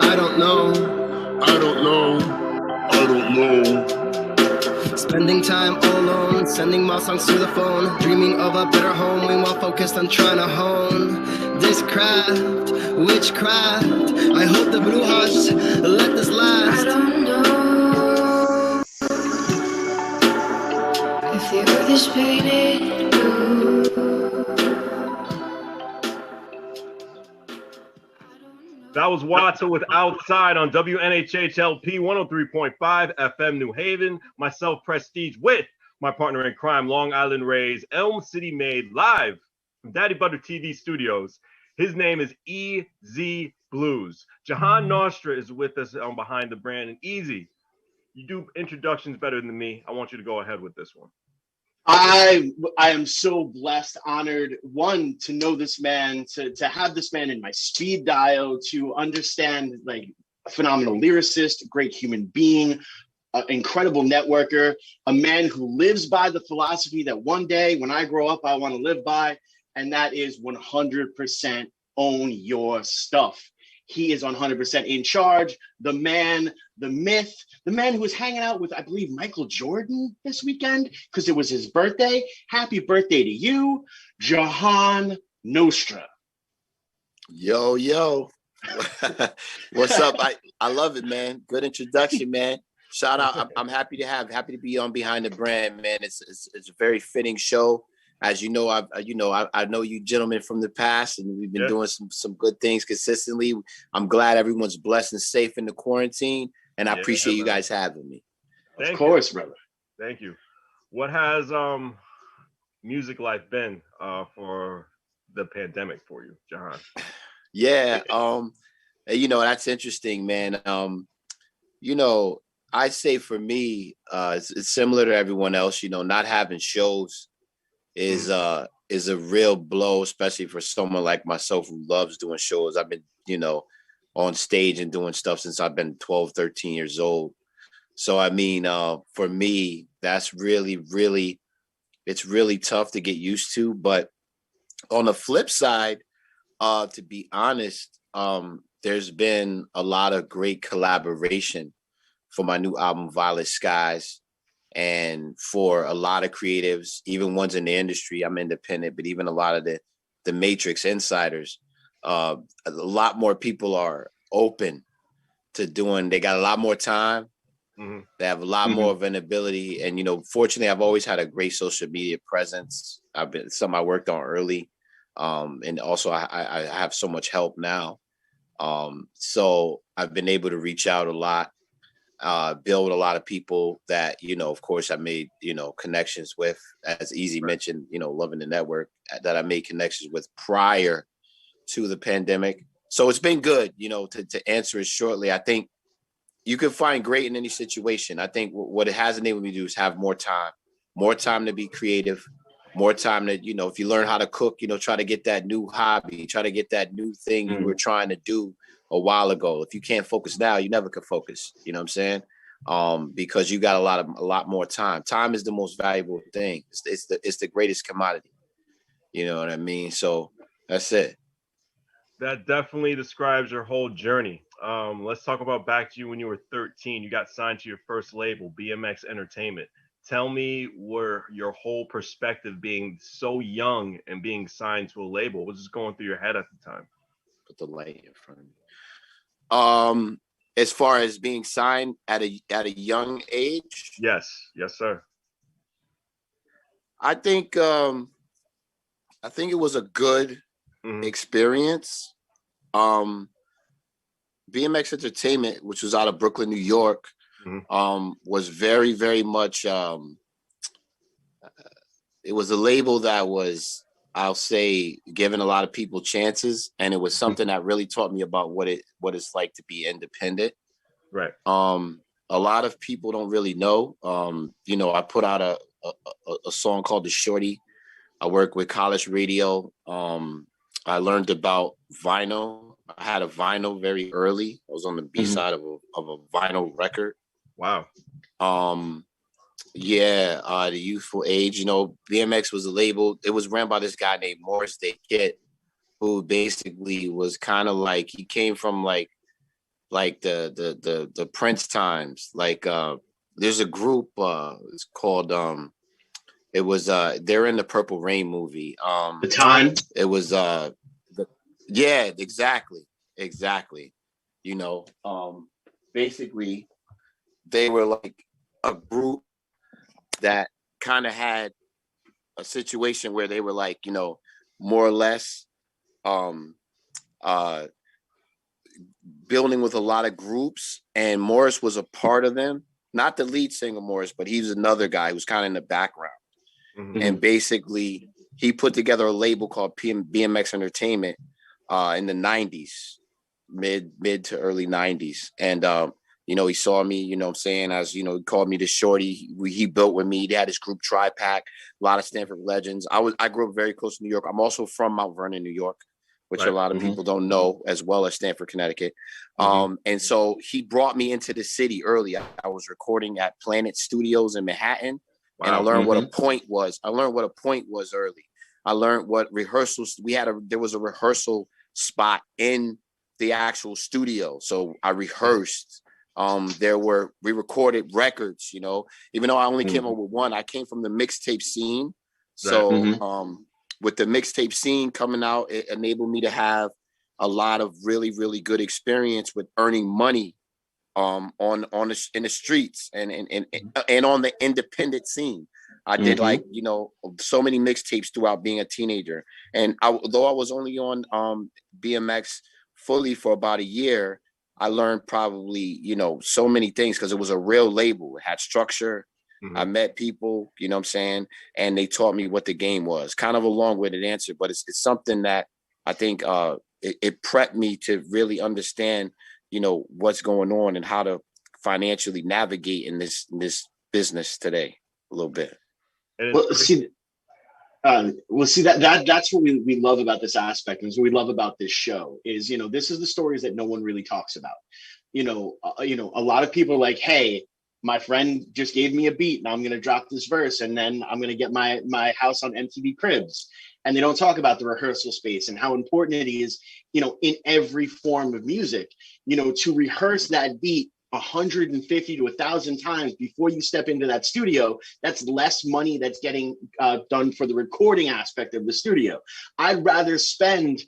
I don't know. I don't know. I don't know. Spending time all alone, sending my songs to the phone, dreaming of a better home, meanwhile focused on trying to hone this craft, witchcraft. I hope the blue hearts let this last. I don't know if the earth is painted blue. That was Watson with Outside on WNHHLP 103.5 FM New Haven. Myself, Prestige, with my partner in crime, Long Island Rays, Elm City Made, live from Daddy Butter TV studios. His name is EZ Bluez. Jahan Nostra is with us on Behind the Brand. And Easy, you do introductions better than me. I want you to go ahead with this one. I am so blessed, honored, one, to know this man, to have this man in my speed dial, to understand, like, a phenomenal lyricist, great human being, incredible networker, a man who lives by the philosophy that one day when I grow up, I want to live by, and that is 100% own your stuff. He is 100% in charge. The man, the myth, the man who was hanging out with, I believe, Michael Jordan this weekend because it was his birthday. Happy birthday to you, Jahan Nostra. Yo. What's up? I love it, man. Good introduction, man. Shout out. I'm happy to be on Behind the Brand, man. It's a very fitting show. As you know, I know you gentlemen from the past, and we've been doing some good things consistently. I'm glad everyone's blessed and safe in the quarantine, and I appreciate you guys having me. Of course, brother. Thank you. What has music life been for the pandemic for you, Jahan? Yeah, that's interesting, man. I say for me, it's similar to everyone else. Not having shows is a real blow, especially for someone like myself who loves doing shows. I've been, on stage and doing stuff since I've been 12, 13 years old. So, I mean, for me, that's really, it's really tough to get used to. But on the flip side, to be honest, there's been a lot of great collaboration for my new album, Violet Skies. And for a lot of creatives, even ones in the industry, I'm independent, but even a lot of the Matrix insiders, a lot more people are open to doing, they got a lot more time. Mm-hmm. They have a lot more of an ability. And, fortunately, I've always had a great social media presence. Something I worked on early. And also I have so much help now. So I've been able to reach out a lot. Build a lot of people that, of course, I made, connections with, as Easy mentioned, loving the network, that I made connections with prior to the pandemic. So it's been good, to answer it shortly. I think you can find great in any situation. I think what it has enabled me to do is have more time to be creative, more time to, if you learn how to cook, try to get that new hobby, try to get that new thing you were trying to do a while ago. If you can't focus now, you never could focus. You know what I'm saying? Because you got a lot more time. Time is the most valuable thing. It's the greatest commodity. You know what I mean? So that's it. That definitely describes your whole journey. Let's talk about back to you when you were 13. You got signed to your first label, BMX Entertainment. Tell me where your whole perspective, being so young and being signed to a label, was just going through your head at the time. Put the light in front of me. As far as being signed at a young age? Yes, sir. I think it was a good experience. BMX Entertainment, which was out of Brooklyn, New York, was very, very much it was a label that was, I'll say, giving a lot of people chances, and it was something that really taught me about what it's like to be independent. Right. A lot of people don't really know. I put out a song called "The Shorty." I work with College Radio. I learned about vinyl. I had a vinyl very early. I was on the B side of a vinyl record. Wow. The youthful age, BMX was a label. It was ran by this guy named Morris Day Kit, who basically was kind of like, he came from like like the Prince times. Like there's a group it's called it was they're in the Purple Rain movie. The Time. It was yeah, exactly. You know, basically they were like a group that kind of had a situation where they were like, you know, more or less uh building with a lot of groups, and Morris was a part of them. Not the lead singer Morris, but he was another guy who was kind of in the background. Mhm. And basically he put together a label called BMX Entertainment in the 90s, mid to early 90s. And you know, he saw me, you know what I'm saying, as, you know, he called me the shorty. He built with me. He had his group Tri-Pack, a lot of Stanford legends. I grew up very close to New York. I'm also from Mount Vernon, New York, which Right. a lot of people don't know, as well as Stanford, Connecticut. And so he brought me into the city early. I was recording at Planet Studios in Manhattan, and I learned what a point was. I learned what a point was early. I learned what rehearsals we had. There was a rehearsal spot in the actual studio, so I rehearsed. We recorded records, you know, even though I only came up with one. I came from the mixtape scene. So with the mixtape scene coming out, it enabled me to have a lot of really, really good experience with earning money in the streets and on the independent scene. I did like, you know, so many mixtapes throughout being a teenager. And although I was only on BMX fully for about a year, I learned probably, you know, so many things because it was a real label. It had structure. I met people, you know what I'm saying, and they taught me what the game was. Kind of a long-winded answer, but it's something that I think it prepped me to really understand, you know, what's going on and how to financially navigate in this business today a little bit. Well, see, that's what we love about this aspect, and what we love about this show is, you know, this is the stories that no one really talks about. You know, a lot of people are like, hey, my friend just gave me a beat, and I'm going to drop this verse, and then I'm going to get my house on MTV Cribs. And they don't talk about the rehearsal space and how important it is, you know, in every form of music, you know, to rehearse that beat 150 to 1,000 times before you step into that studio. That's less money that's getting done for the recording aspect of the studio. I'd rather spend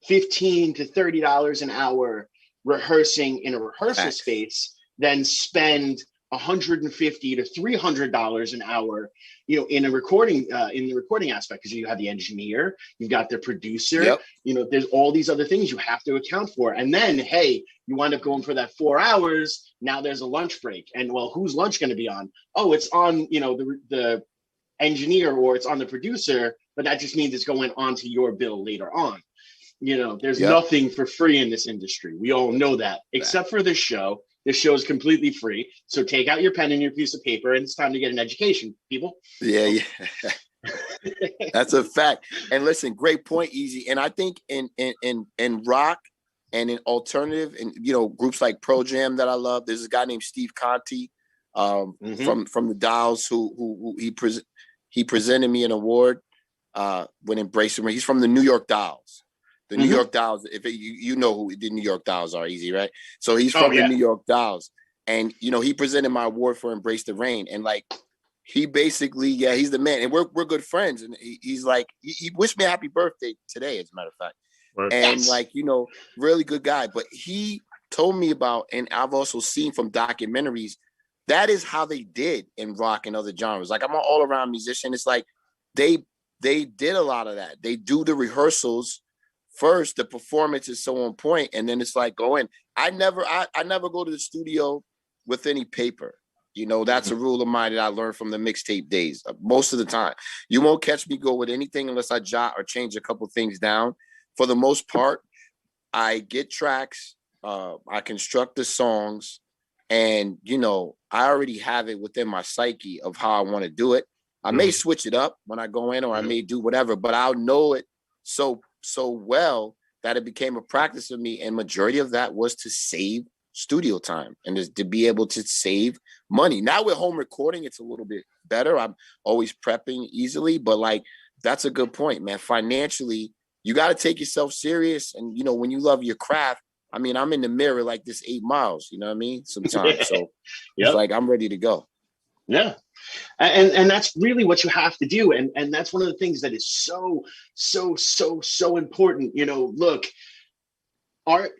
$15 to $30 an hour rehearsing in a rehearsal space than spend $150 to $300 an hour, you know, in a recording, in the recording aspect, because you have the engineer, you've got the producer, you know, there's all these other things you have to account for. And then, hey, you wind up going for that 4 hours. Now there's a lunch break. And well, whose lunch going to be on? Oh, it's on, you know, the engineer, or it's on the producer, but that just means it's going onto your bill later on. You know, there's nothing for free in this industry. We all know that, except for this show. This show is completely free. So take out your pen and your piece of paper, and it's time to get an education, people. Yeah. That's a fact. And listen, great point, Easy. And I think in rock and in alternative, and, you know, groups like Pro Jam that I love, there's a guy named Steve Conti from the Dolls who he presented me an award when Embracing Me. He's from the New York Dolls. The New York Dolls, you know who the New York Dolls are, Easy, right? So he's from the New York Dolls. And, you know, he presented my award for Embrace the Rain. And, like, he basically, he's the man. And we're good friends. And he's like, he wished me a happy birthday today, as a matter of fact. And, like, you know, really good guy. But he told me about, and I've also seen from documentaries, that is how they did in rock and other genres. Like, I'm an all-around musician. It's like they did a lot of that. They do the rehearsals first, the performance is so on point, and then it's like go in. I never go to the studio with any paper. You know, that's a rule of mine that I learned from the mixtape days. Most of the time, you won't catch me go with anything unless I jot or change a couple things down. For the most part, I get tracks, I construct the songs, and, you know, I already have it within my psyche of how I want to do it. I may switch it up when I go in, or I may do whatever, but I'll know it so well that it became a practice of me. And majority of that was to save studio time and to be able to save money. Now with home recording, it's a little bit better. I'm always prepping easily, but, like, that's a good point, man. Financially, you got to take yourself serious. And, you know, when you love your craft, I mean, I'm in the mirror like this 8 miles, you know what I mean? Sometimes. So Yep. it's like I'm ready to go. Yeah. And that's really what you have to do. And that's one of the things that is so important. You know, look, art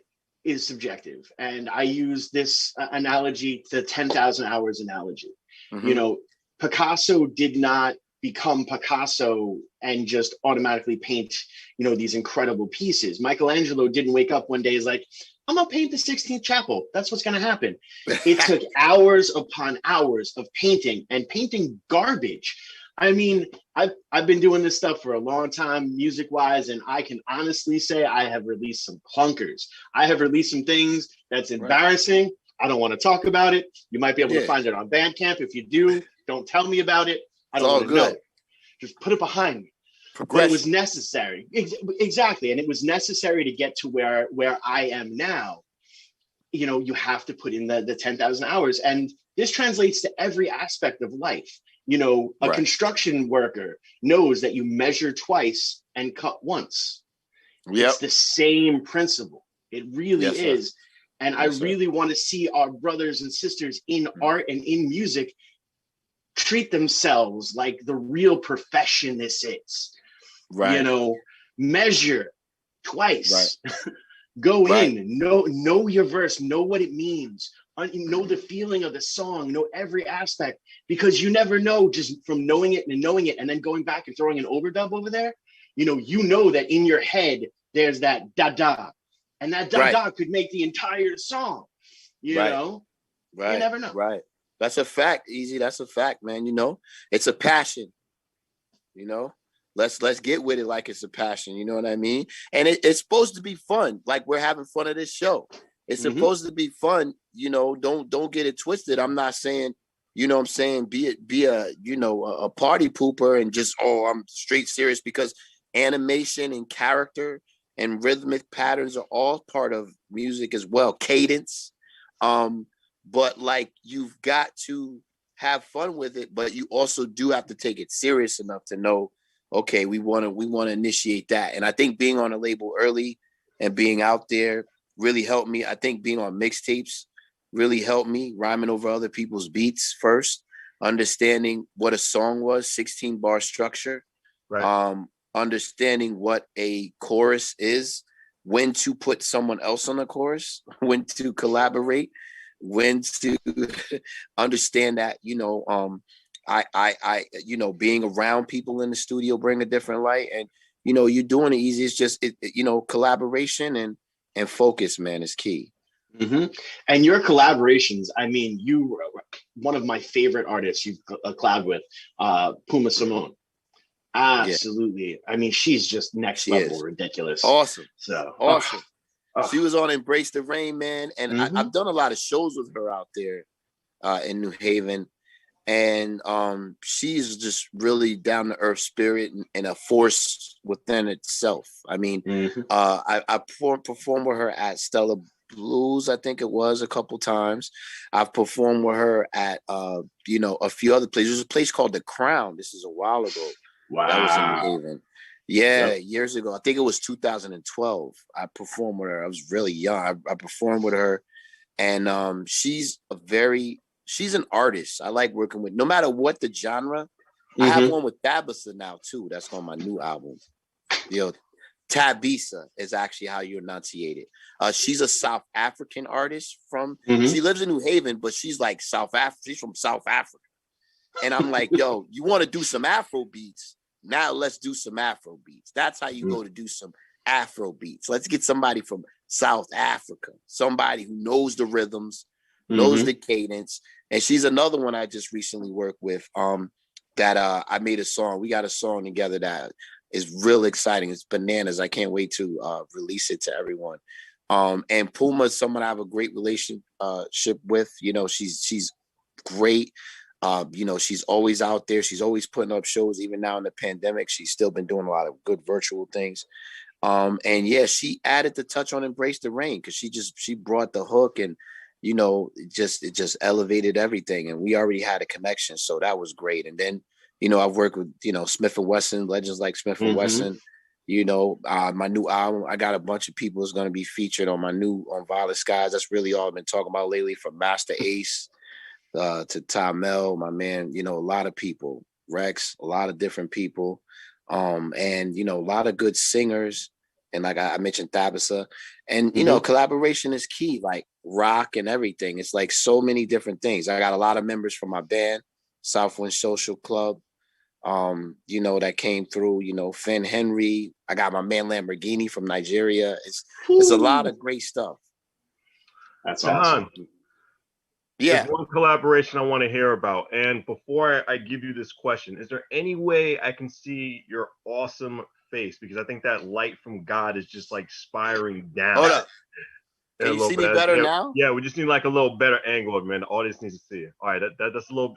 is subjective. And I use this analogy, the 10,000 hours analogy. Mm-hmm. You know, Picasso did not become Picasso and just automatically paint, you know, these incredible pieces. Michelangelo didn't wake up one day, is like, I'm gonna paint the 16th chapel. That's what's gonna happen. It took hours upon hours of painting, and painting garbage. I mean, I've been doing this stuff for a long time, music wise, and I can honestly say I have released some clunkers. I have released some things that's embarrassing. I don't want to talk about it. You might be able to find it on Bandcamp. If you do, don't tell me about it. I don't want to know. Just put it behind me. But it was necessary. Exactly. And it was necessary to get to where I am now. You know, you have to put in the 10,000 hours. And this translates to every aspect of life. You know, a construction worker knows that you measure twice and cut once. Yep. It's the same principle. It really is. Sir. And I really want to see our brothers and sisters in art and in music treat themselves like the real profession this is. Right. You know, measure twice. Right. Go in, know your verse, know what it means, know the feeling of the song, know every aspect, because you never know just from knowing it and then going back and throwing an overdub over there. You know that in your head there's that da-da, and that da-da could make the entire song. You know? Right. You never know. Right. That's a fact, Easy. That's a fact, man. You know, it's a passion. You know, let's get with it like it's a passion. You know what I mean? And it's supposed to be fun. Like we're having fun at this show. It's supposed to be fun. You know, don't get it twisted. I'm not saying, you know what I'm saying, be a, you know, a party pooper and just, I'm straight serious, because animation and character and rhythmic patterns are all part of music as well. Cadence. But like, you've got to have fun with it, but you also do have to take it serious enough to know, okay, we want to initiate that. And I think being on a label early and being out there really helped me. I think being on mixtapes really helped me, rhyming over other people's beats first, understanding what a song was, 16 bar structure, understanding what a chorus is, when to put someone else on the chorus, when to collaborate, when to understand that, you know, I you know, being around people in the studio bring a different light, and, you know, you're doing it easy. It's just, you know, collaboration and focus, man, is key. Mm-hmm. And your collaborations, I mean, you were one of my favorite artists you've collabed with, Puma Simone. Absolutely. Yeah. I mean, she's just next level ridiculous. Awesome. So awesome. She was on Embrace the Rain, man. And I've done a lot of shows with her out there in New Haven. And she's just really down to earth spirit and a force within itself. I mean, I performed with her at Stella Bluez, I think it was, a couple times. I've performed with her at you know, a few other places. There's a place called The Crown. This is a while ago. Wow. That was in New Haven. Yeah, years ago. I think it was 2012. I performed with her. I was really young. I performed with her, and she's an artist. I like working with, no matter what the genre. I have one with Tabisa now too. That's on my new album. You know, Tabisa is actually how you enunciate it. She's a South African artist she lives in New Haven, but she's like she's from South Africa. And I'm like, yo, you want to do some Afro beats? Now let's do some Afro beats. That's how you go to do some Afro beats. Let's get somebody from South Africa, somebody who knows the rhythms, knows the cadence. And she's another one I just recently worked with, that I made a song. We got a song together that is real exciting. It's bananas. I can't wait to release it to everyone. And Puma is someone I have a great relationship with. You know, she's great. You know, she's always out there. She's always putting up shows. Even now in the pandemic, she's still been doing a lot of good virtual things. And yeah, she added the touch on Embrace the Rain, because she brought the hook, and, you know, it just elevated everything. And we already had a connection. So that was great. And then, you know, I've worked with, you know, Smith & Wesson, legends like Smith & Wesson, You know, my new album, I got a bunch of people that's going to be featured on on Violet Skies. That's really all I've been talking about lately, from Master Ace to Mel, my man, you know, a lot of people, Rex, a lot of different people. And, you know, a lot of good singers. And like I mentioned, Thabisa. And, you know, collaboration is key, like rock and everything. It's like so many different things. I got a lot of members from my band, Southwind Social Club. You know, that came through, you know, Finn Henry. I got my man Lamborghini from Nigeria. It's a lot of great stuff. That's Jahan, awesome. Yeah. There's one collaboration I want to hear about. And before I give you this question, is there any way I can see your awesome face? Because I think that light from God is just like spiring down. Hold up. Can you see me better now? Yeah, we just need like a little better angle, man. The audience needs to see it. All right, that's a little.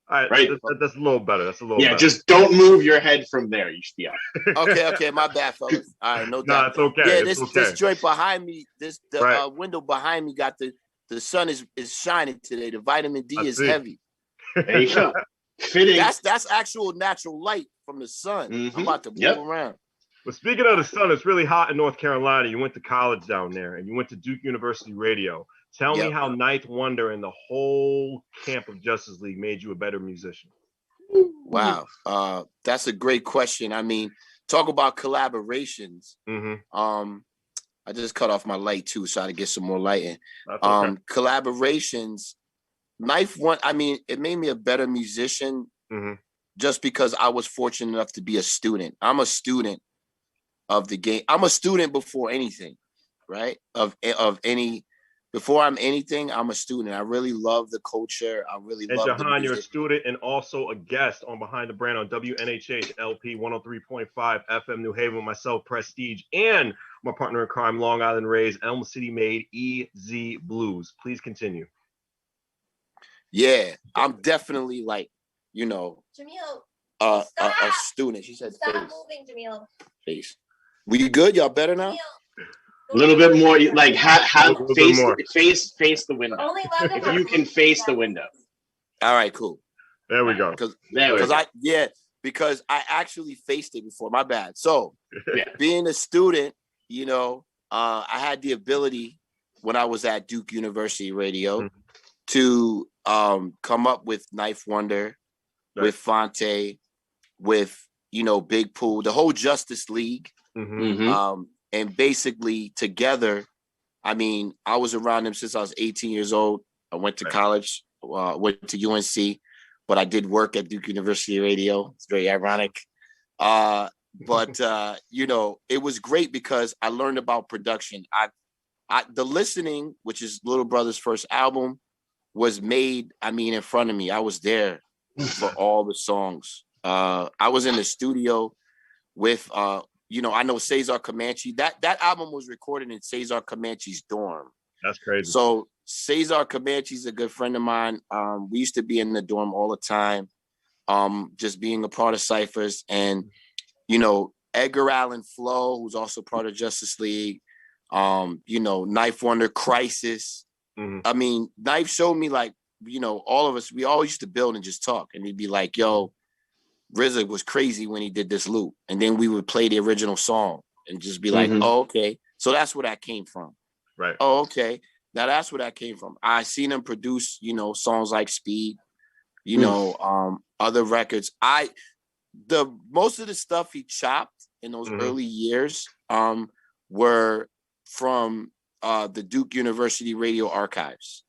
All right, that's a little better. That's a little better. Just don't move your head from there. You should be out. Okay, my bad, fellas. All right, no doubt. Nah, it's okay. Yeah, this joint behind me, window behind me got the sun is shining today. The vitamin D is heavy. There you go. Fitting. That's actual natural light from the sun. I'm about to move around. But speaking of the sun, it's really hot in North Carolina. You went to college down there, and you went to Duke University Radio. Tell me how Ninth Wonder and the whole camp of Justice League made you a better musician. Wow. That's a great question. I mean, talk about collaborations. I just cut off my light too, so I to get some more light in. Okay. Collaborations, Ninth One, I mean, it made me a better musician just because I was fortunate enough to be a student. I'm a student of the game. I'm a student before anything, right? Before I'm anything, I'm a student. I really love the culture. I really love the music. Jahan, you're a student and also a guest on Behind the Brand on WNHH LP 103.5 FM New Haven with myself, Prestige, and my partner in crime, Long Island Rays, Elm City made EZ Bluez. Please continue. Yeah, I'm definitely like, you know, Jamil, a student. She said, stop moving, Jamil. Face. We good? Y'all better now? A little bit more, like have face the window. Only if you can face the window. All right, cool. There we go. Because I actually faced it before. My bad. So being a student, you know, I had the ability when I was at Duke University Radio to come up with Ninth Wonder, with Fonte, with, you know, Big Pool, the whole Justice League. And basically together, I mean, I was around them since I was 18 years old. I went to college, went to UNC, but I did work at Duke University Radio. It's very ironic. But you know, it was great because I learned about production. The Listening, which is Little Brother's first album, was made, I mean, in front of me. I was there for all the songs. I was in the studio with you know, I know Cesar Comanche. That album was recorded in Cesar Comanche's dorm. That's crazy. So Cesar Comanche's a good friend of mine. We used to be in the dorm all the time, just being a part of Cyphers. And, you know, Edgar Allan Flo, who's also part of Justice League, you know, Ninth Wonder, Crisis. I mean, Knife showed me, like, you know, all of us, we all used to build and just talk. And he'd be like, yo, RZA was crazy when he did this loop. And then we would play the original song and just be like, oh, okay. So that's where that came from. Right. Oh, okay. Now that's where that came from. I seen him produce, you know, songs like Speed, you know, other records. Most of the stuff he chopped in those early years were from the Duke University Radio archives.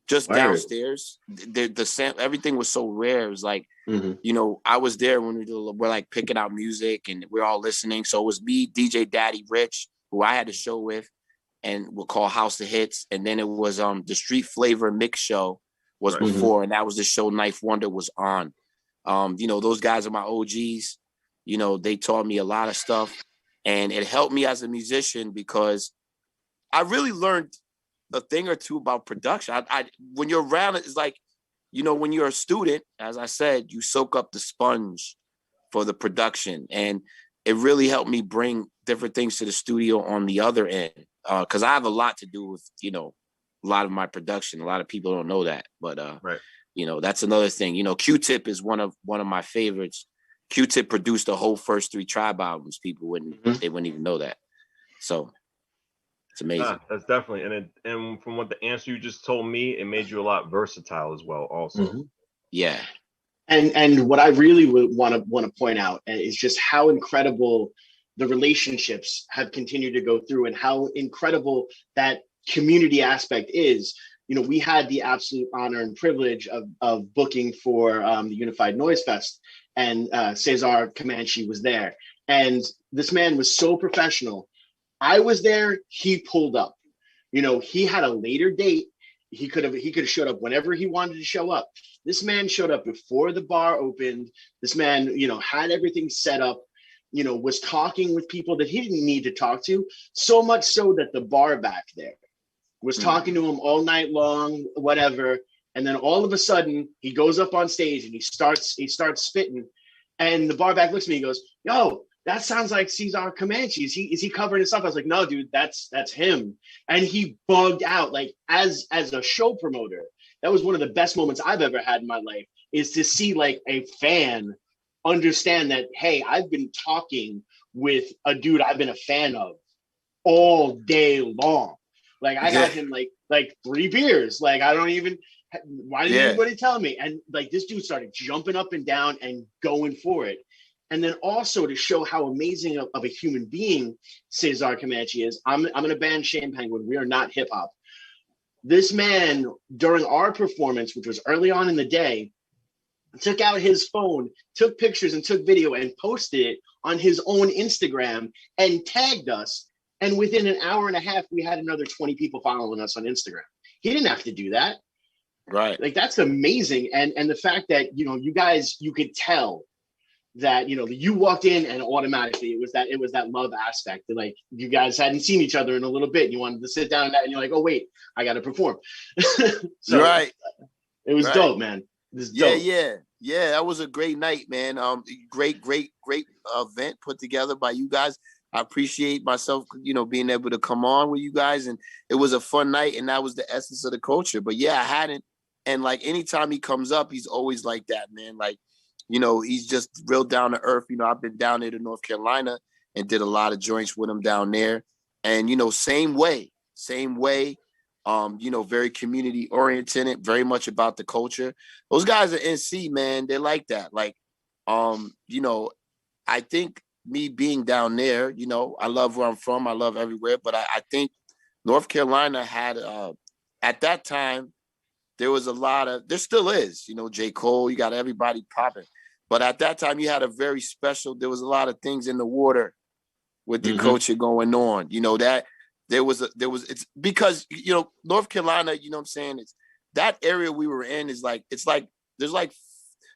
Just downstairs, the everything was so rare. It was like, you know, I was there when we're like picking out music and we're all listening. So it was me, DJ Daddy Rich, who I had a show with, and we'll call House of Hits. And then it was the Street Flavor Mix Show was before, and that was the show Ninth Wonder was on. You know, those guys are my OGs. You know, they taught me a lot of stuff, and it helped me as a musician because I really learned a thing or two about production. When you're around it, it's like, you know, when you're a student, as I said, you soak up the sponge for the production. And it really helped me bring different things to the studio on the other end. Because I have a lot to do with, you know, a lot of my production. A lot of people don't know that. But, you know, that's another thing. You know, Q-Tip is one of my favorites. Q-Tip produced the whole first 3 Tribe albums. People wouldn't even know that. So it's amazing. That's definitely, and from what the answer you just told me, it made you a lot versatile as well. Also, yeah. And what I really would want to point out is just how incredible the relationships have continued to go through, and how incredible that community aspect is. You know, we had the absolute honor and privilege of booking for the Unified Noise Fest, and Cesar Comanche was there, and this man was so professional. I was there, he pulled up. You know, he had a later date. He could have showed up whenever he wanted to show up. This man showed up before the bar opened. This man, you know, had everything set up, you know, was talking with people that he didn't need to talk to, so much so that the bar back there was talking to him all night long, whatever. And then all of a sudden he goes up on stage and he starts spitting. And the bar back looks at me and goes, "Yo, that sounds like Cesar Comanche. Is he covering his stuff?" I was like, "No, dude, that's him." And he bugged out. Like, as a show promoter, that was one of the best moments I've ever had in my life, is to see like a fan understand that, hey, I've been talking with a dude I've been a fan of all day long. Like, I got him like 3 beers. Like, I don't even, why didn't anybody tell me? And like, this dude started jumping up and down and going for it. And then also to show how amazing of a human being Cesar Comanche is, I'm in a band, Shane Penguin. We are not hip hop. This man, during our performance, which was early on in the day, took out his phone, took pictures and took video and posted it on his own Instagram and tagged us. And within an hour and a half, we had another 20 people following us on Instagram. He didn't have to do that. Right. Like, that's amazing. And the fact that, you know, you guys, you could tell that, you know, you walked in and automatically it was that love aspect that, like, you guys hadn't seen each other in a little bit. You wanted to sit down and you're like, "Oh wait, I got to perform." So right. It was dope, man. This dope. Yeah. That was a great night, man. Great event put together by you guys. I appreciate myself, you know, being able to come on with you guys, and it was a fun night, and that was the essence of the culture. But yeah, I hadn't, and like anytime he comes up, he's always like that, man. Like, you know, he's just real down to earth. You know, I've been down there to North Carolina and did a lot of joints with him down there. And, you know, same way, you know, very community oriented, very much about the culture. Those guys at NC, man, they're like that. Like, you know, I think me being down there, you know, I love where I'm from. I love everywhere. But I think North Carolina had, at that time, there was a lot of, there still is, you know, J. Cole, you got everybody popping. But at that time, you had a very special, there was a lot of things in the water with the culture going on. You know, that it's because, you know, North Carolina, you know what I'm saying? It's that area we were in is like, it's like, there's like,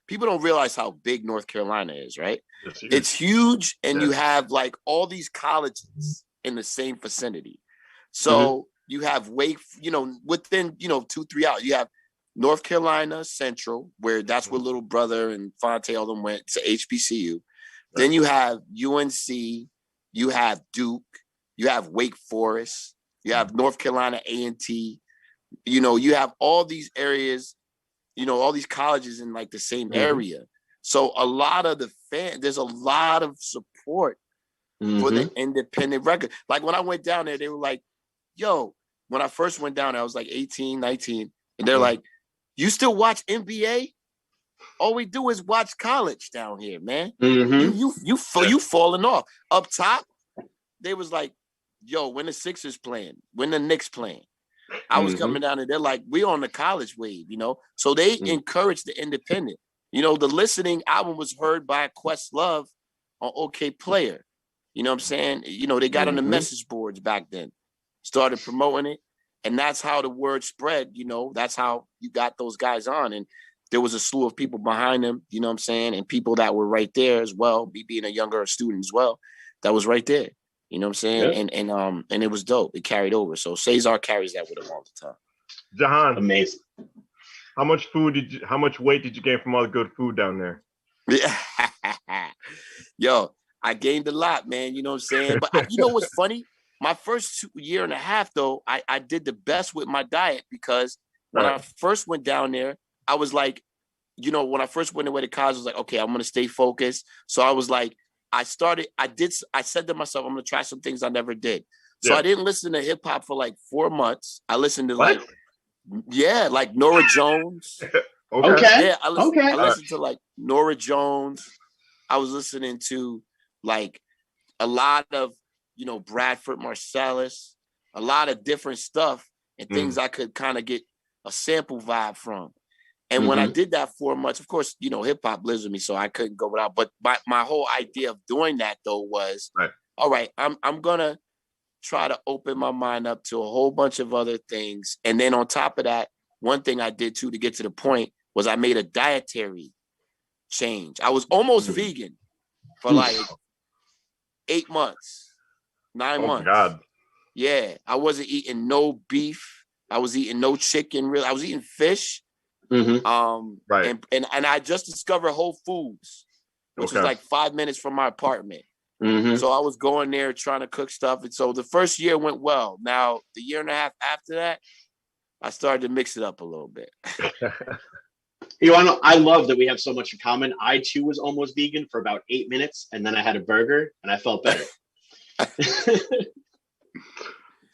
people don't realize how big North Carolina is, right? It's huge. And you have like all these colleges in the same vicinity. So you have you know, within, you know, 2-3 hours, you have North Carolina Central, where that's where Little Brother and Fonte all them went to HBCU. Then you have UNC, you have Duke, you have Wake Forest, you have North Carolina A&T. You know, you have all these areas, you know, all these colleges in like the same area. So a lot of the there's a lot of support for the independent record. Like when I went down there, they were like, "Yo," when I first went down there, I was like 18, 19. And they're like, "You still watch NBA? All we do is watch college down here, man. You falling off." Up top, they was like, "Yo, when the Sixers playing? When the Knicks playing?" I was coming down and they're like, "We on the college wave," you know? So they encourage the independent. You know, the listening album was heard by Questlove on OK Player. You know what I'm saying? You know, they got on the message boards back then, started promoting it. And that's how the word spread, you know, that's how you got those guys on. And there was a slew of people behind them, you know what I'm saying? And people that were right there as well, me being a younger student as well, that was right there. You know what I'm saying? Yeah. And it was dope. It carried over. So Cesar carries that with him all the time. Jahan, amazing. How much weight did you gain from all the good food down there? Yeah. Yo, I gained a lot, man. You know what I'm saying? But you know what's funny? My first year and a half, though, I did the best with my diet because when I first went down there, I was like, you know, when I first went away to college, I was like, okay, I'm gonna stay focused. So I was like, I said to myself, I'm gonna try some things I never did. So I didn't listen to hip hop for like 4 months. I listened to like Nora Jones. Okay. Yeah, I listened to like Nora Jones. I was listening to like a lot of, you know, Bradford Marsalis, a lot of different stuff and things I could kind of get a sample vibe from. And when I did that 4 months, of course, you know, hip hop lives with me, so I couldn't go without. But my whole idea of doing that though was, all right, I'm gonna try to open my mind up to a whole bunch of other things. And then on top of that, one thing I did too to get to the point was I made a dietary change. I was almost vegan for like 8 months, 9 months. God. Yeah, I wasn't eating no beef. I was eating no chicken. Really, I was eating fish. And I just discovered Whole Foods, which was like 5 minutes from my apartment. So I was going there trying to cook stuff. And so the first year went well. Now, the year and a half after that, I started to mix it up a little bit. You know, I love that we have so much in common. I too was almost vegan for about 8 minutes, and then I had a burger, and I felt better.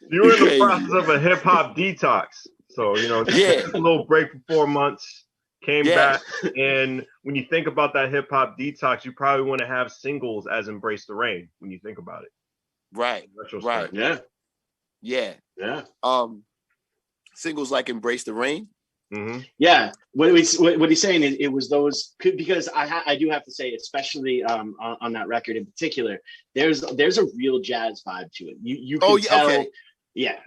You were in the process of a hip hop detox, so you know, a little break for 4 months, came back, and when you think about that hip hop detox, you probably want to have singles as "Embrace the Rain" when you think about it. Right. Yeah. Singles like "Embrace the Rain." Yeah, what he's saying is it was those, because I do have to say, especially on that record in particular, there's a real jazz vibe to it. You can tell.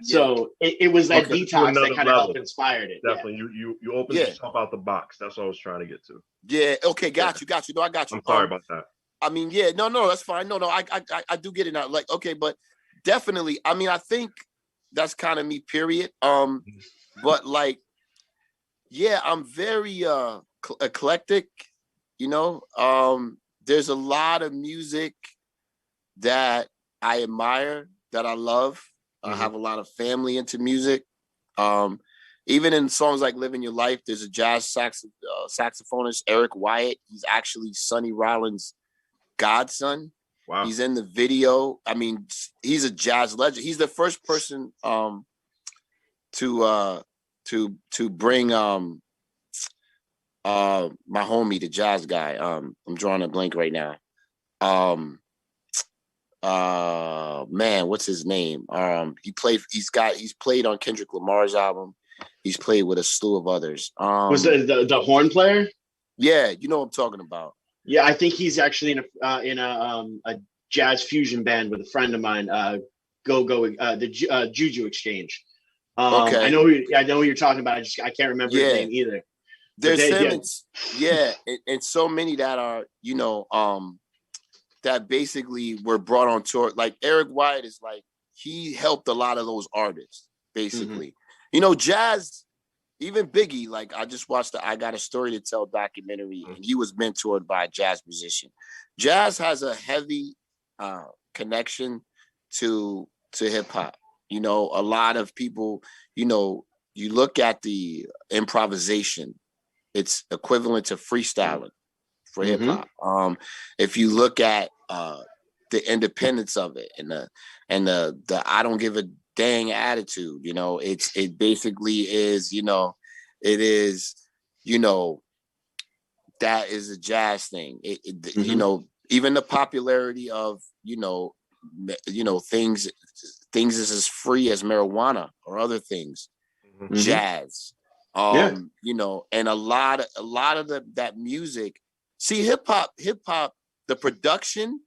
So it was that detox that kind of helped inspired it. Definitely, you opened yourself out the box. That's what I was trying to get to. Yeah. Okay. Got you. No, I got you. I'm sorry about that. I mean, no, that's fine. No, I do get it now. Like, okay, but definitely. I mean, I think that's kind of me. Period. But like. Yeah, I'm very eclectic, you know. There's a lot of music that I admire, that I love. I have a lot of family into music. Even in songs like "Living Your Life," there's a jazz saxophonist, Eric Wyatt. He's actually Sonny Rollins' godson. Wow. He's in the video. I mean, he's a jazz legend. He's the first person to bring my homie, the jazz guy. I'm drawing a blank right now. Man, what's his name? He's played on Kendrick Lamar's album. He's played with a slew of others. Was the horn player? Yeah, you know what I'm talking about. Yeah, I think he's actually in a jazz fusion band with a friend of mine. The Juju Exchange. I know who you're talking about. I can't remember his name either. There's and so many that are, you know, that basically were brought on tour. Like Eric Wyatt is like, he helped a lot of those artists, basically. You know, jazz, even Biggie, like I just watched the I Got a Story to Tell documentary, and he was mentored by a jazz musician. Jazz has a heavy connection to hip hop. You know, a lot of people, you know, you look at the improvisation, it's equivalent to freestyling for hip hop. If you look at the independence of it and the I don't give a dang attitude, you know, it basically is, you know, it is, you know, that is a jazz thing. You know, even the popularity of, you know, things is as free as marijuana or other things, jazz, you know, and a lot of that music. See, hip hop, the production,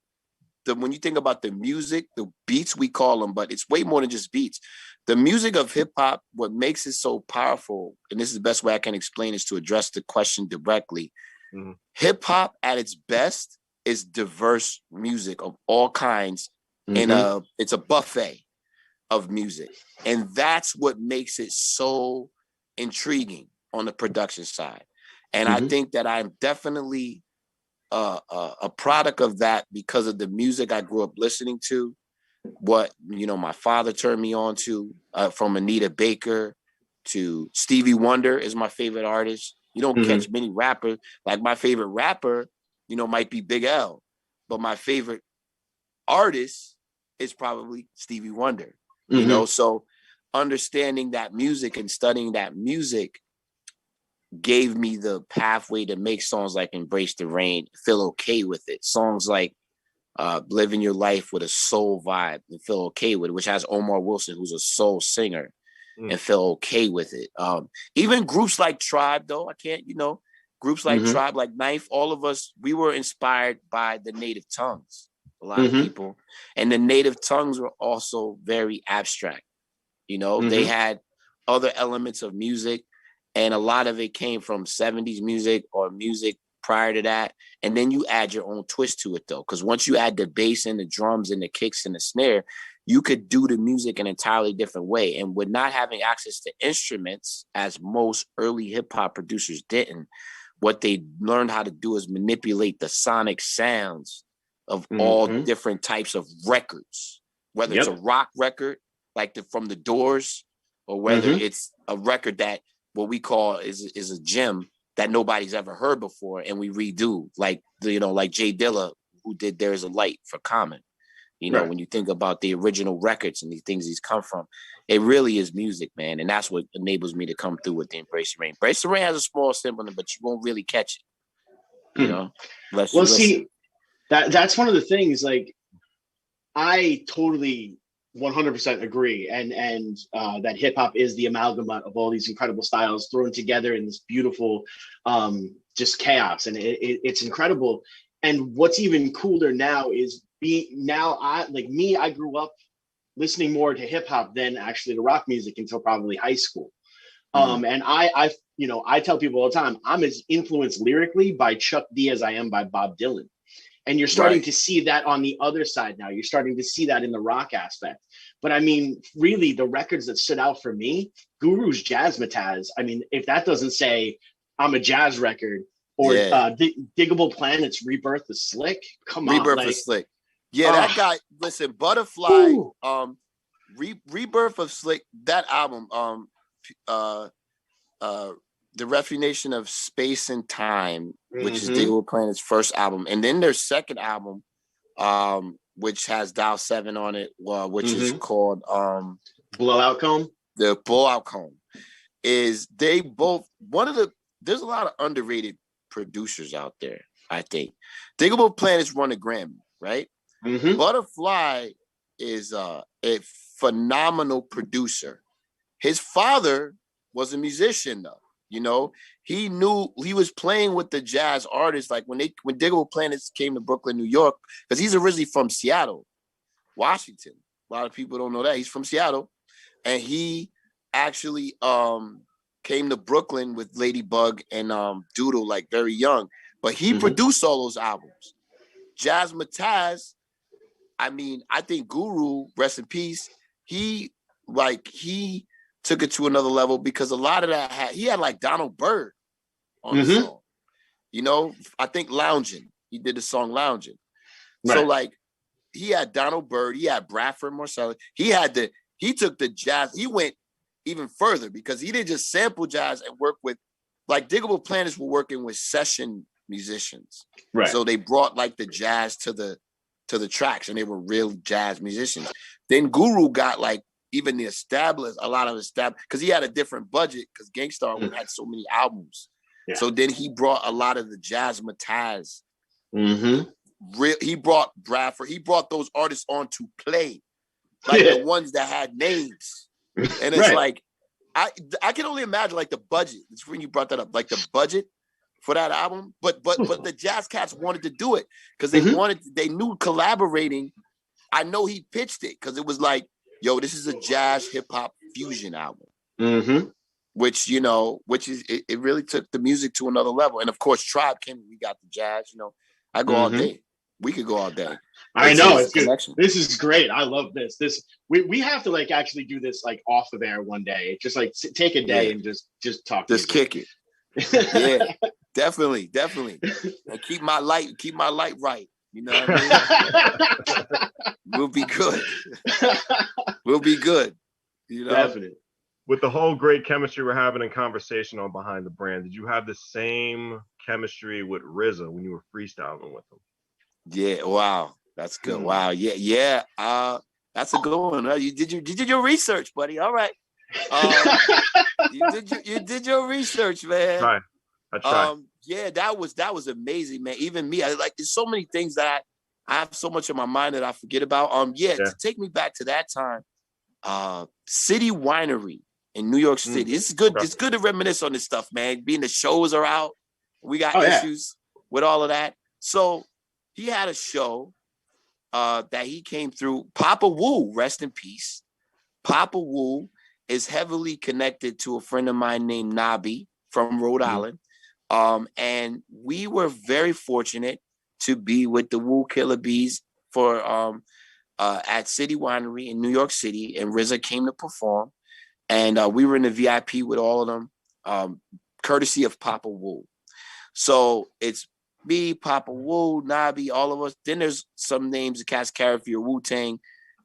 when you think about the music, the beats we call them, but it's way more than just beats. The music of hip hop, what makes it so powerful, and this is the best way I can explain, is to address the question directly. Hip hop at its best is diverse music of all kinds. And it's a buffet of music. And that's what makes it so intriguing on the production side. And I think that I'm definitely a product of that because of the music I grew up listening to, what, you know, my father turned me on to, from Anita Baker to Stevie Wonder is my favorite artist. You don't catch many rappers. Like my favorite rapper, you know, might be Big L, but my favorite artist is probably Stevie Wonder. You know, so understanding that music and studying that music gave me the pathway to make songs like Embrace the Rain, feel okay with it. Songs like Living Your Life with a soul vibe and feel okay with it, which has Omar Wilson, who's a soul singer, and feel okay with it. Even groups like Tribe, though, I can't, you know, groups like Tribe, like Knife, all of us, we were inspired by the native tongues, a lot of people. And the native tongues were also very abstract. You know, they had other elements of music, and a lot of it came from 70s music or music prior to that. And then you add your own twist to it, though, because once you add the bass and the drums and the kicks and the snare, you could do the music an entirely different way. And with not having access to instruments, as most early hip hop producers didn't, what they learned how to do is manipulate the sonic sounds of all different types of records, whether it's a rock record, like from the Doors, or whether it's a record that what we call is a gem that nobody's ever heard before, and we redo, like like Jay Dilla, who did "There's a Light" for Common. You know, when you think about the original records and the things he's come from, it really is music, man, and that's what enables me to come through with the Embrace the Rain. Embrace the Rain has a small sample, but you won't really catch it. You know, see, that's one of the things. Like, I totally 100% agree, and that hip hop is the amalgam of all these incredible styles thrown together in this beautiful, just chaos, and it's incredible. And what's even cooler now is I grew up listening more to hip hop than actually to rock music until probably high school. And I tell people all the time, I'm as influenced lyrically by Chuck D as I am by Bob Dylan. And you're starting to see that on the other side now. You're starting to see that in the rock aspect. But I mean, really, the records that stood out for me, Guru's Jazzmatazz. I mean, if that doesn't say I'm a jazz record, or Diggable Planet's Rebirth of Slick, come on. Rebirth of Slick. Yeah, that guy, listen, Butterfly, Rebirth of Slick, that album, The Refination of Space and Time, which is Diggable Planet's first album. And then their second album, which has Dial 7 on it, which is called Blowout Comb. The Blowout Comb. There's a lot of underrated producers out there, I think. Diggable Planet's won a Grammy, right? Butterfly is a phenomenal producer. His father was a musician, though. You know, he knew he was playing with the jazz artists. Like when Diggable Planets came to Brooklyn, New York, because he's originally from Seattle, Washington. A lot of people don't know that. He's from Seattle. And he actually came to Brooklyn with Ladybug and Doodle, like very young. But he produced all those albums. Jazzmatazz, I mean, I think Guru, rest in peace, he took it to another level because a lot of that he had like Donald Byrd on the song. You know, I think Loungin'. He did the song Loungin'. Right. So like he had Donald Byrd, he had Bradford Marsalis. He took the jazz, he went even further because he didn't just sample jazz and work with, like Diggable Planets were working with session musicians. Right. So they brought like the jazz to the tracks and they were real jazz musicians. Then Guru got like even because he had a different budget because Gangstar had so many albums. Yeah. So then he brought a lot of the Jazzmatazz. He brought Bradford. He brought those artists on to play, like the ones that had names. And it's like, I can only imagine like the budget. It's when you brought that up, like the budget for that album. But the Jazz Cats wanted to do it because they knew collaborating. I know he pitched it because it was like, yo, this is a jazz hip hop fusion album, which it really took the music to another level. And of course, Tribe came. We got the jazz. You know, I go all day. We could go all day. I know it's good. This is great. I love this. We have to like actually do this like off of air one day. Just like take a day and just talk. Just kick it. Yeah, definitely. And keep my light right. You know what I mean? We'll be good. You know, definitely. with the whole great chemistry we're having in conversation on Behind the Brand, did you have the same chemistry with RZA when you were freestyling with him? Yeah, wow. That's good. Wow. Yeah. That's a good one. You did your research, buddy. All right. You did your research, man. I tried. Yeah, that was amazing, man. Even me, there's so many things that I have so much in my mind that I forget about. To take me back to that time, City Winery in New York City. It's good. It's good to reminisce on this stuff, man. Being the shows are out, we got issues with all of that. So he had a show that he came through. Papa Wu, rest in peace. Papa Wu is heavily connected to a friend of mine named Nabi from Rhode Island. And we were very fortunate to be with the Wu Killer Bees for at City Winery in New York City, and RZA came to perform, and we were in the VIP with all of them, courtesy of Papa Wu. So it's me, Papa Wu, Nabi, all of us. Then there's some names of cats carry for your Wu-Tang.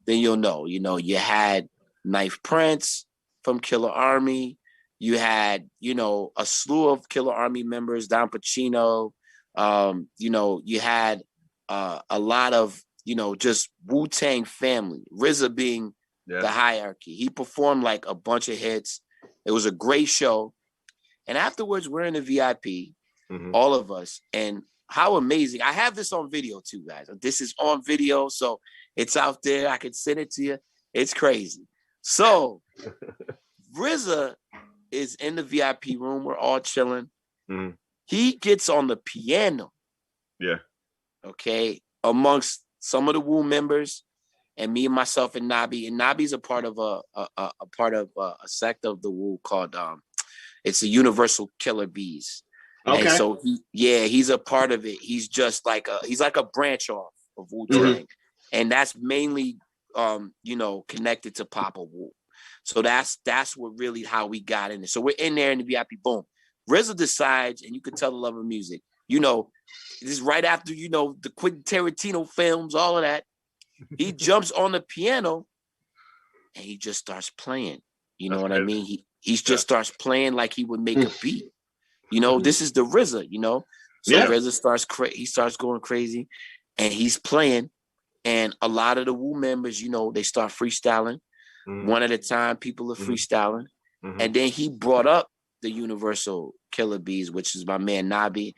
Then you'll know. You had Knife Prince from Killer Army. You had, a slew of Killer Army members, Don Pacino. You had a lot of, just Wu-Tang family, RZA being the hierarchy. He performed like a bunch of hits. It was a great show. And afterwards, we're in the VIP, all of us. And how amazing. I have this on video too, guys. This is on video, so it's out there. I can send it to you. It's crazy. So RZA is in the VIP room. We're all chilling. He gets on the piano. Yeah. Okay. Amongst some of the Wu members, and me and myself and Nabi. And Nabi's a part of a sect of the Wu called it's the Universal Killer Bees. Okay. And so he's a part of it. He's just like a branch off of Wu-Tang. And that's mainly connected to Papa Wu. So that's what really how we got in there. So we're in there in the VIP, boom. RZA decides, and you can tell the love of music. This is right after, the Quentin Tarantino films, all of that. He jumps on the piano and he just starts playing. You know what I mean? He just starts playing like he would make a beat. This is the RZA, So RZA starts going crazy and he's playing. And a lot of the Wu members, they start freestyling. One at a time, people are freestyling. And then he brought up the Universal Killer Bees, which is my man Nabi,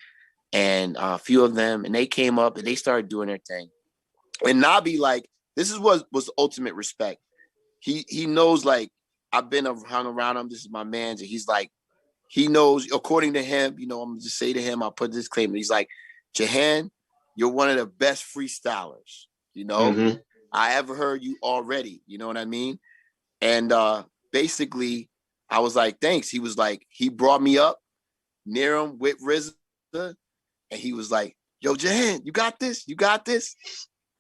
and a few of them. And they came up and they started doing their thing. And Nabi, this is what was the ultimate respect. He knows, I've been hung around him. This is my man. And he's he knows, according to him, I'm going to just say to him, I'll put this claim. He's like, Jahan, you're one of the best freestylers, I ever heard you already. You know what I mean? And basically, I was like, thanks. He was like, he brought me up near him with RZA. And he was like, yo, Jahan, you got this? You got this?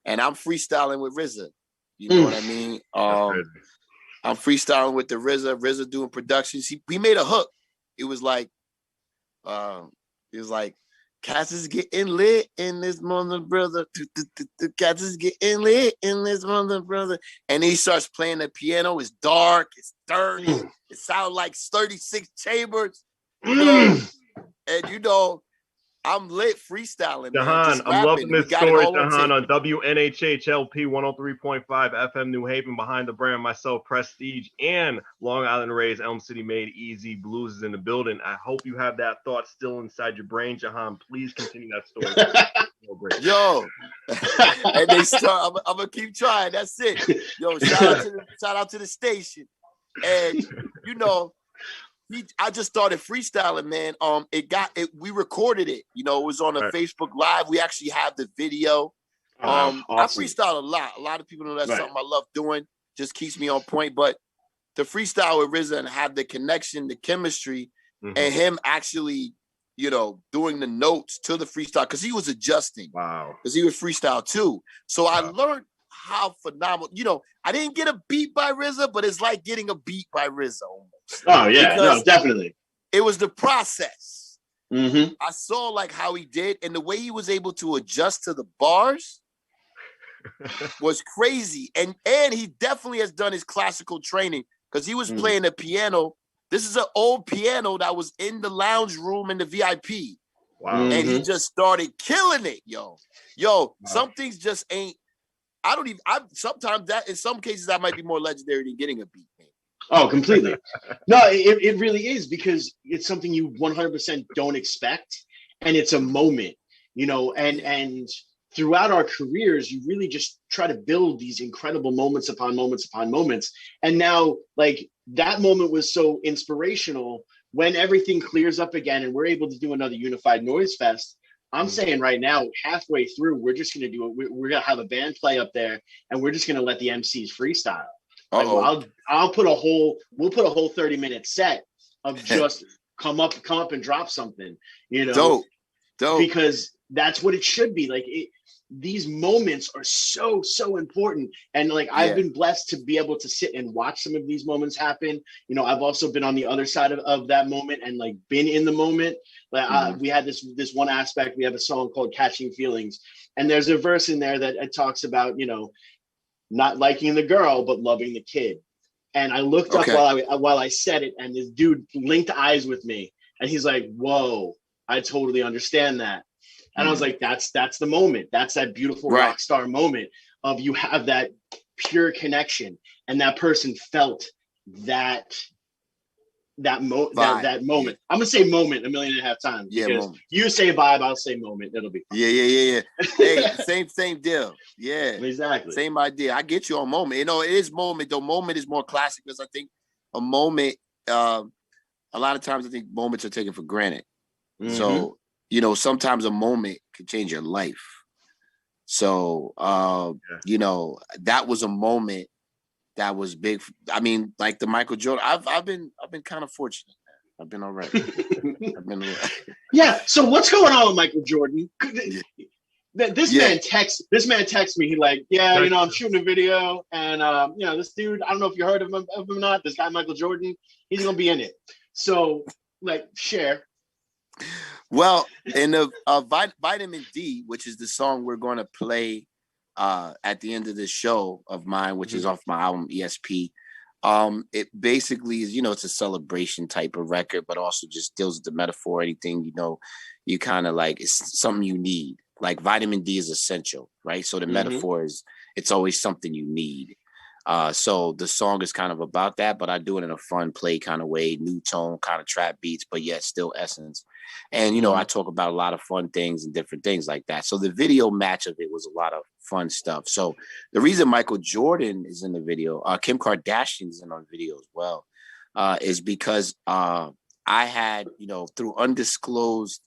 And I'm freestyling with RZA. You know what I mean? I'm freestyling with the RZA doing productions. We made a hook. It was like, cats is getting lit in this mother brother. Cats is getting lit in this mother brother. And he starts playing the piano. It's dark. It's dirty. It sounds like 36 chambers. And I'm lit freestyling. Jahan, I'm loving this story, Jahan, on WNHHLP 103.5 FM New Haven, Behind the Brand. Myself, Prestige, and Long Island Rays, Elm City Made Easy, Bluez is in the building. I hope you have that thought still inside your brain, Jahan. Please continue that story. Yo, and they start. I'm gonna keep trying. That's it. Yo, shout out to the station, and I just started freestyling, man. We recorded it. It was on a Facebook Live. We actually have the video. Awesome. I freestyle a lot. A lot of people know that's something I love doing. Just keeps me on point. But the freestyle with RZA and have the connection, the chemistry, and him actually, doing the notes to the freestyle because he was adjusting. Wow. Because he was freestyle too. So I learned how phenomenal. I didn't get a beat by RZA, but it's like getting a beat by RZA almost. Oh yeah, no, definitely. It was the process. I saw how he did, and the way he was able to adjust to the bars was crazy. And he definitely has done his classical training because he was playing the piano. This is an old piano that was in the lounge room in the VIP. Wow. And he just started killing it, yo. Some things just ain't. Sometimes that in some cases that might be more legendary than getting a beat, man. Oh, completely. No, it really is, because it's something you 100% don't expect, and it's a moment, and throughout our careers, you really just try to build these incredible moments upon moments upon moments. And now, like, that moment was so inspirational. When everything clears up again and we're able to do another Unified Noise Fest, I'm saying right now, halfway through, we're just going to do it. We're going to have a band play up there, and we're just going to let the MCs freestyle. Like, we'll put a whole 30-minute set of just come up and drop something, Dope. Because that's what it should be. Like, these moments are so important. And like, I've been blessed to be able to sit and watch some of these moments happen. I've also been on the other side of that moment and like been in the moment. Like, we had this one aspect. We have a song called Catching Feelings, and there's a verse in there that it talks about, not liking the girl, but loving the kid. And I looked up while I said it, and this dude linked eyes with me, and he's like, whoa, I totally understand that. And I was like, that's the moment. That's that beautiful rock star moment of you have that pure connection, and that person felt that moment. I'm gonna say moment 1.5 million times. Yeah, because moment. You say vibe, I'll say moment. It'll be fun. Yeah. Hey, same deal. Yeah, exactly. Same idea. I get you on moment. It is moment though. Moment is more classic because I think a moment. A lot of times I think moments are taken for granted. So sometimes a moment could change your life. So that was a moment that was big. I mean, like the Michael Jordan. I've been kind of fortunate. I've been all right. Yeah. So what's going on with Michael Jordan? This man texts me. He like, I'm shooting a video, and this dude, I don't know if you heard of him or not. This guy Michael Jordan, he's gonna be in it. So like, share. Well, in the Vitamin D, which is the song we're going to play at the end of this show of mine, which is off my album ESP. It basically is, it's a celebration type of record, but also just deals with the metaphor. Anything, you kind of like, it's something you need. Like vitamin D is essential, right? So the metaphor is, it's always something you need. So the song is kind of about that, but I do it in a fun play kind of way, new tone, kind of trap beats, but yet still essence. And, I talk about a lot of fun things and different things like that. So the video match of it was a lot of fun stuff. So the reason Michael Jordan is in the video, Kim Kardashian is in on the video as well, is because I had, through undisclosed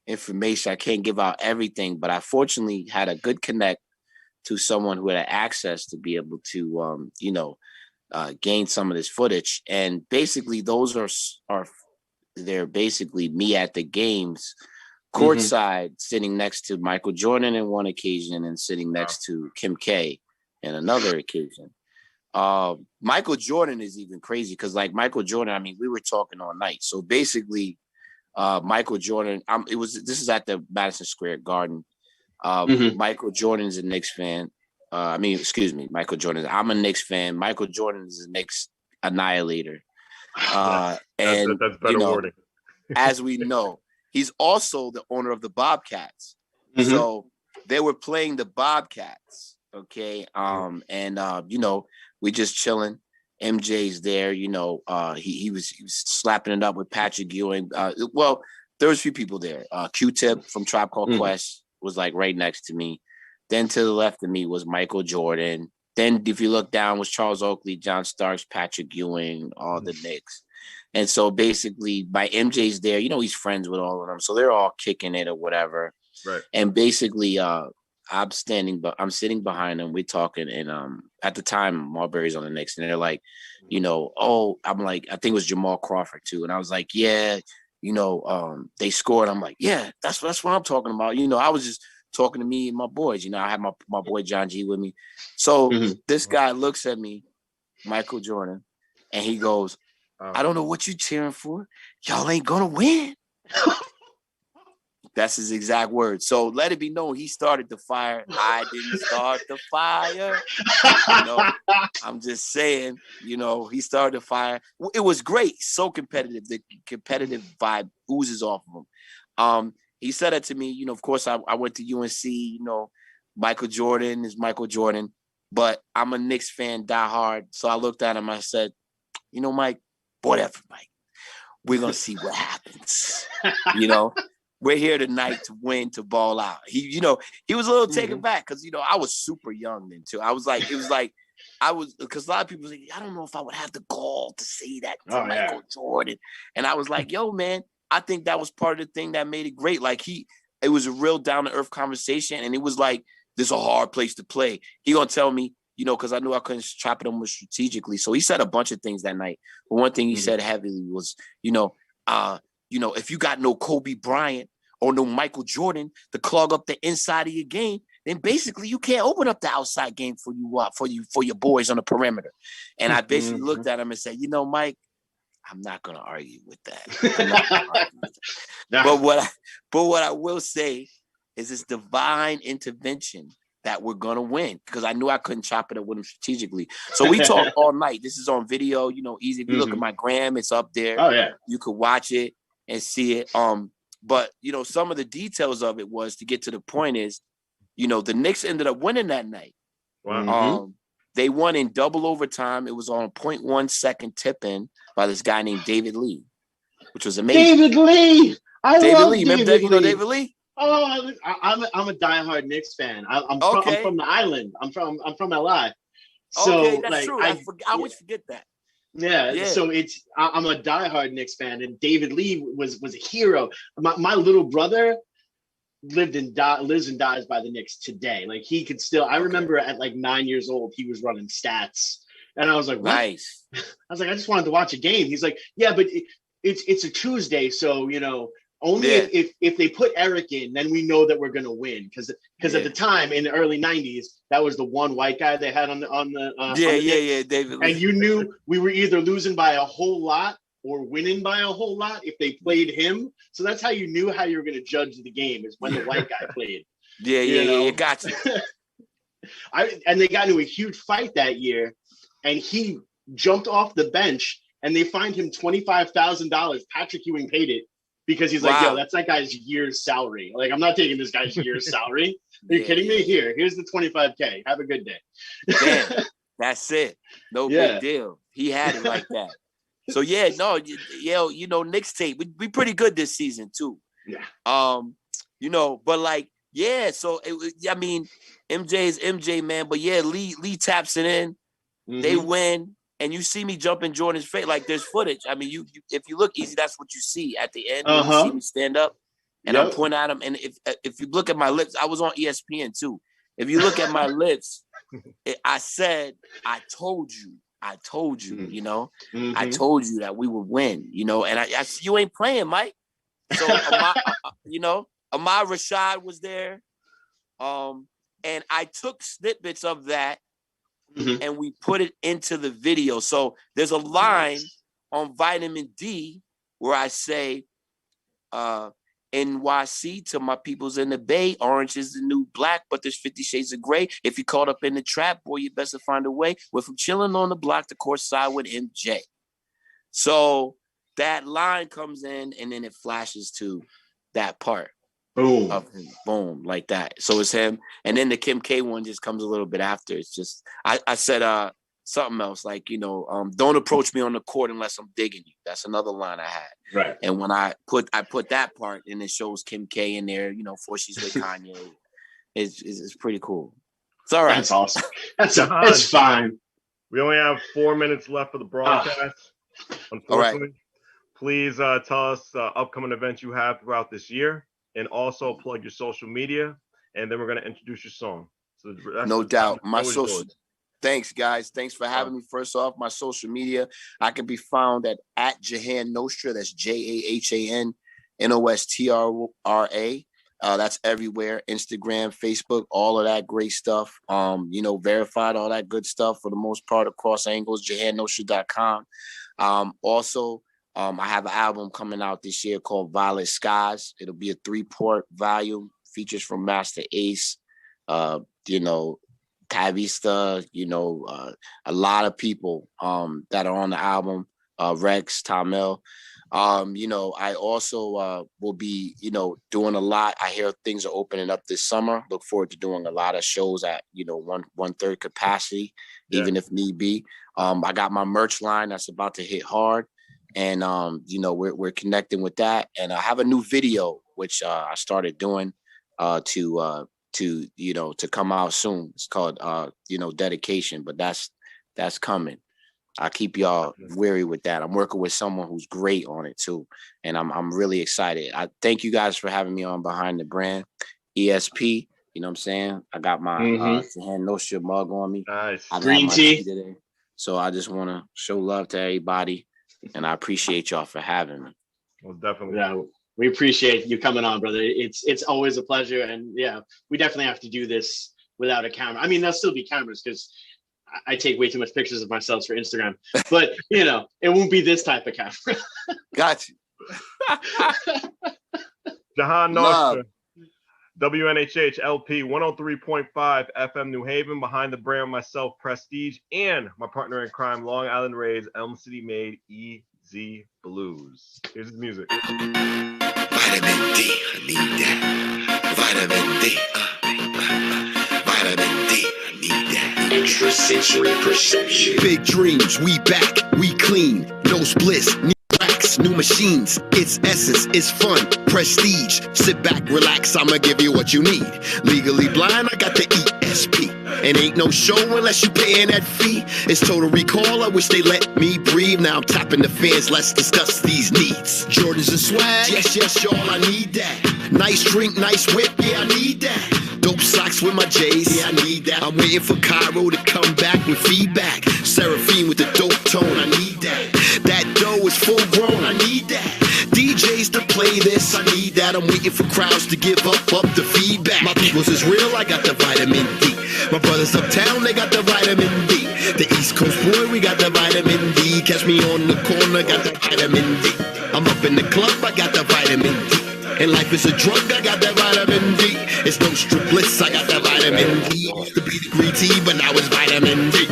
information, I can't give out everything, but I fortunately had a good connect to someone who had access to be able to, gain some of this footage. And basically those are they're basically me at the games, courtside, sitting next to Michael Jordan in one occasion and sitting next to Kim K in another occasion. Michael Jordan is even crazy because like Michael Jordan, I mean, we were talking all night. So basically Michael Jordan, this is at the Madison Square Garden. Michael Jordan's a Knicks fan. Michael Jordan. I'm a Knicks fan. Michael Jordan is a Knicks annihilator. And that's better wording. As we know, he's also the owner of the Bobcats. So they were playing the Bobcats. Okay. We just chilling. MJ's there, he was slapping it up with Patrick Ewing. There was a few people there. Q-Tip from Tribe Called Quest was like right next to me. Then to the left of me was Michael Jordan. Then if you look down was Charles Oakley, John Starks, Patrick Ewing, all the Knicks. And so basically by MJ's there, he's friends with all of them. So they're all kicking it or whatever. Right. And basically I'm sitting behind them. We're talking. And at the time Marbury's on the Knicks and they're like, I'm like, I think it was Jamal Crawford too. And I was like, yeah, they scored. I'm like, yeah, that's what I'm talking about. I was just talking to me and my boys. I had my boy John G with me. So this guy looks at me, Michael Jordan, and he goes, I don't know what you're cheering for. Y'all ain't gonna win. That's his exact word. So let it be known he started the fire. I didn't start the fire. You know, I'm just saying, you know, he started the fire. It was great. So competitive. The competitive vibe oozes off of him. He said it to me, you know, of course, I went to UNC, you know, Michael Jordan is Michael Jordan, but I'm a Knicks fan, diehard. So I looked at him, I said, you know, Mike, whatever, Mike. We're going to see what happens. You know, we're here tonight to win, to ball out. He, you know, he was a little taken back because, you know, I was super young then too. I was like, because a lot of people say, I don't know if I would have the gall to say that to Michael Jordan. And I was like, yo, man, I think that was part of the thing that made it great. Like it was a real down to earth conversation. And it was like, this is a hard place to play. He going to tell me, you know, because I knew I couldn't trap it on strategically. So he said a bunch of things that night. But one thing he said heavily was, you know, if you got no Kobe Bryant or no Michael Jordan to clog up the inside of your game, then basically you can't open up the outside game for your boys on the perimeter. And I basically looked at him and said, you know, Mike, I'm not gonna argue with that. But what I will say is this divine intervention that we're gonna win, because I knew I couldn't chop it up with him strategically. So we talked all night. This is on video, you know, easy. If you look at my gram, it's up there. Oh yeah, you could watch it and see it. But you know, some of the details of it was to get to the point is, you know, the Knicks ended up winning that night. Wow. They won in double overtime. It was on a 0.1 second tip in by this guy named David Lee, which was amazing. David Lee, David Lee. Remember that? You know David Lee? Oh, I'm a diehard Knicks fan. I'm from the island. I'm from LI. So, okay, that's true. I always forget that. Yeah. So I'm a diehard Knicks fan, and David Lee was a hero. My little brother lives and dies by the Knicks today. Like he could still. I remember at like 9 years old, he was running stats, and I was like, what? Nice. I was like, I just wanted to watch a game. He's like, yeah, but it's a Tuesday, so you know. Only if they put Eric in, then we know that we're gonna win. Because at the time in the early '90s, that was the one white guy they had on the David. And you knew we were either losing by a whole lot or winning by a whole lot if they played him. So that's how you knew how you were gonna judge the game, is when the white guy played. Yeah, gotcha. And they got into a huge fight that year, and he jumped off the bench, and they fined him $25,000. Patrick Ewing paid it. Because he's like, yo, that's that guy's year's salary. Like, I'm not taking this guy's year's salary. Are you kidding me? Here's the $25K. Have a good day. Damn, that's it. No big deal. He had it like that. So you know, Knicks tape. We pretty good this season too. Yeah. You know, but like, so I mean, MJ is MJ, man. But Lee taps it in. They win. And you see me jump in Jordan's face, like there's footage. I mean, you if you look easy, that's what you see at the end. When you see me stand up, and I'm pointing at him. And if you look at my lips, I was on ESPN too. If you look at my lips, I said, "I told you, you know, I told you that we would win, you know." And I you ain't playing, Mike. So you know, Ahmad Rashad was there, and I took snippets of that. And we put it into the video. So there's a line on vitamin D where I say, NYC to my peoples in the Bay, orange is the new black, but there's 50 shades of gray. If you caught up in the trap, boy, you best to find a way. We're from chilling on the block to course side with MJ. So that line comes in and then it flashes to that part. Boom. Of him. Boom, like that. So it's him. And then the Kim K one just comes a little bit after. It's just I said something else, like, you know, don't approach me on the court unless I'm digging you. That's another line I had. Right. And when I put that part and it shows Kim K in there, you know, before she's with Kanye. It's pretty cool. It's all right. That's awesome. It's fine. We only have 4 minutes left for the broadcast. Unfortunately. Please tell us upcoming events you have throughout this year. And also plug your social media, and then we're going to introduce your song. So no doubt. My social. Thanks, guys. Thanks for having me. First off, my social media, I can be found at Jahan Nostra. That's JAHAN NOSTRA. That's everywhere. Instagram, Facebook, all of that great stuff. You know, verified, all that good stuff for the most part across angles. JahanNostra.com. Also, I have an album coming out this year called Violet Skies. It'll be a 3-part volume, features from Master Ace, Cavista, a lot of people that are on the album, Rex, Tamel. I also will be, doing a lot. I hear things are opening up this summer. Look forward to doing a lot of shows at, 1/3 capacity, even if need be. I got my merch line that's about to hit hard. And, we're connecting with that. And I have a new video, which I started doing to come out soon. It's called, Dedication, but that's coming. I keep y'all weary with that. I'm working with someone who's great on it too. And I'm really excited. I thank you guys for having me on Behind the Brand, ESP. You know what I'm saying? I got my Jahan Nostra mug on me. Nice. I got Green my tea today. So I just want to show love to everybody. And I appreciate y'all for having me. Well, definitely. Yeah, we appreciate you coming on, brother. It's always a pleasure. And yeah, we definitely have to do this without a camera. I mean, there'll still be cameras because I take way too much pictures of myself for Instagram, but it won't be this type of camera. Got you. Jahan Nostra, WNHH LP 103.5 FM New Haven, Behind the Brand, myself, Prestige, and my partner in crime, Long Island Rays, Elm City made EZ Bluez. Here's his music. Vitamin D, I need that. Vitamin D, vitamin D, I need that. Extrasensory perception. Big dreams, we back, we clean. No splits, new racks, new machines. It's essence, it's fun, prestige. Sit back, relax, I'ma give you what you need. Legally blind, I got the ESP. And ain't no show unless you paying that fee. It's total recall, I wish they let me breathe. Now I'm tapping the fans, let's discuss these needs. Jordans and swag, yes, y'all, I need that. Nice drink, nice whip, yeah, I need that. Dope socks with my J's, yeah, I need that. I'm waiting for Cairo to come back with feedback. Seraphine with the dope tone, I need that. That dough is full grown, I need that. DJs to play this, I need that. I'm waiting for crowds to give up the feedback. My peoples is real, I got the vitamin D. My brothers uptown, they got the vitamin D. The East Coast boy, we got the vitamin D. Catch me on the corner, got the vitamin D. I'm up in the club, I got the vitamin D. And life is a drug, I got that vitamin D. It's Nostra bliss, I got that vitamin D. Used to be the green tea, but now it's vitamin D.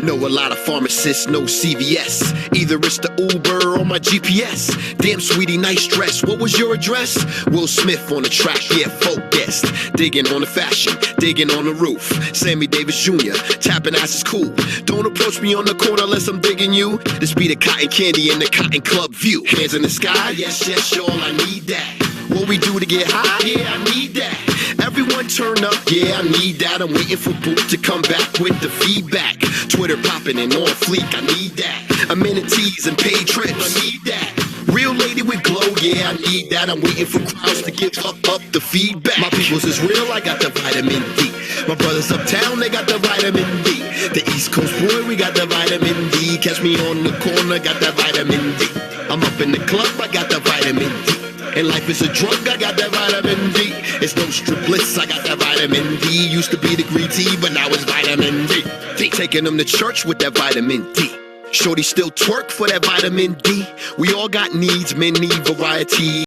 Know a lot of pharmacists, no CVS. Either it's the Uber or my GPS. Damn, sweetie, nice dress. What was your address? Will Smith on the track, yeah, focused. Digging on the fashion, digging on the roof. Sammy Davis Jr., tapping ass is cool. Don't approach me on the corner unless I'm digging you. This be the cotton candy in the cotton club view. Hands in the sky, yes, y'all, I need that. What we do to get high, yeah, I need that. Everyone turn up, yeah, I need that. I'm waiting for Boot to come back with the feedback. Twitter popping and on fleek, I need that. Amenities and paid trips, I need that. Real lady with glow, yeah, I need that. I'm waiting for crowds to give up the feedback. My peoples is real, I got the vitamin D. My brothers uptown, they got the vitamin D. The East Coast boy, we got the vitamin D. Catch me on the corner, got that vitamin D. I'm up in the club, I got the vitamin D. And life is a drug, I got that vitamin D. It's Nostra bliss, I got that vitamin D. Used to be the green tea, but now it's vitamin D. Taking them to church with that vitamin D. Shorty still twerk for that vitamin D. We all got needs, men need variety.